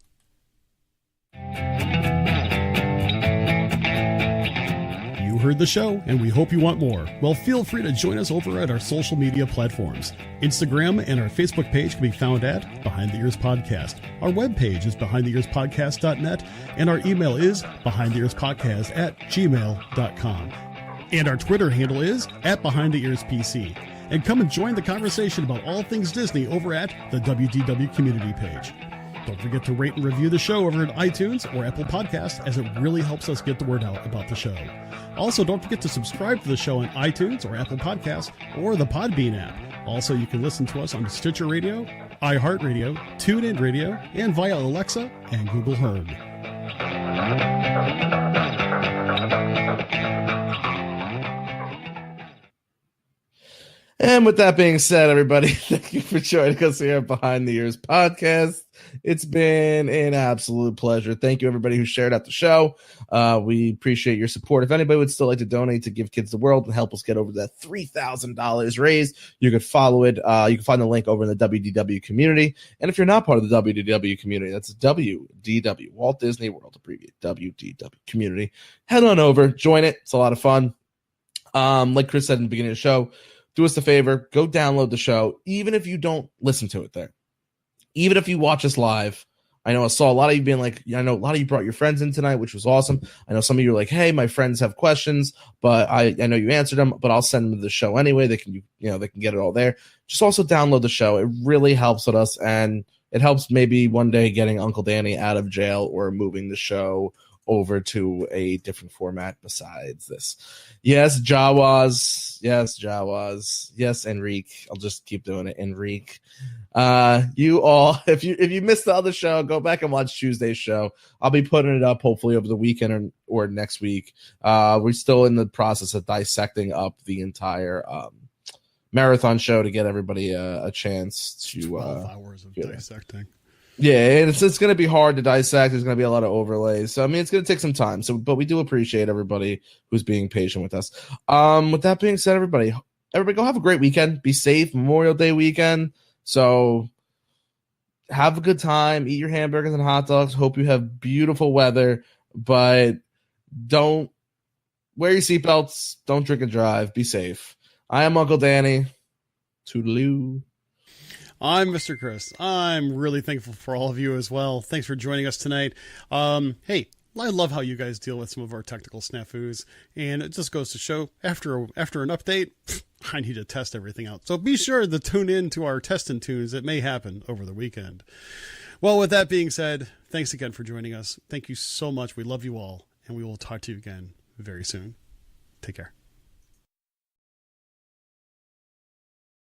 You heard the show, and we hope you want more. Well, feel free to join us over at our social media platforms. Instagram and our Facebook page can be found at Behind the Ears Podcast. Our webpage is behindtheearspodcast.net, and our email is behindtheearspodcast@gmail.com. And our Twitter handle is @BehindTheEarsPC. And come and join the conversation about all things Disney over at the WDW community page. Don't forget to rate and review the show over at iTunes or Apple Podcasts, as it really helps us get the word out about the show. Also, don't forget to subscribe to the show on iTunes or Apple Podcasts or the Podbean app. Also, you can listen to us on Stitcher Radio, iHeartRadio, TuneIn Radio, and via Alexa and Google Home. And with that being said, everybody, thank you for joining us here at Behind the Ears Podcast. It's been an absolute pleasure. Thank you, everybody who shared out the show. We appreciate your support. If anybody would still like to donate to Give Kids the World and help us get over that $3,000 raised, you could follow it. You can find the link over in the WDW community. And if you're not part of the WDW community, that's WDW, Walt Disney World, abbreviate WDW community. Head on over, join it. It's a lot of fun. Like Chris said in the beginning of the show, do us a favor, go download the show, even if you don't listen to it there. Even if you watch us live. I saw a lot of you being like, I know a lot of you brought your friends in tonight, which was awesome. I know some of you are like, hey, my friends have questions, but I know you answered them, but I'll send them to the show anyway. They can get it all there. Just also download the show. It really helps with us, and it helps maybe one day getting Uncle Danny out of jail or moving the show over to a different format besides this. Yes, Jawas. Yes, Jawas. Yes, Enrique. I'll just keep doing it, Enrique. You all, if you missed the other show, go back and watch Tuesday's show. I'll be putting it up hopefully over the weekend or next week. We're still in the process of dissecting up the entire marathon show to get everybody a chance to 12 hours of dissecting. Yeah, and it's going to be hard to dissect. There's going to be a lot of overlays. So, it's going to take some time. But we do appreciate everybody who's being patient with us. With that being said, everybody go have a great weekend. Be safe. Memorial Day weekend. So have a good time. Eat your hamburgers and hot dogs. Hope you have beautiful weather. But don't wear your seatbelts. Don't drink and drive. Be safe. I am Uncle Danny. Toodaloo. I'm Mr. Chris. I'm really thankful for all of you as well. Thanks for joining us tonight. Hey, I love how you guys deal with some of our technical snafus, and it just goes to show after an update, I need to test everything out. So be sure to tune in to our test and tunes that may happen over the weekend. Well, with that being said, thanks again for joining us. Thank you so much. We love you all, and we will talk to you again very soon. Take care.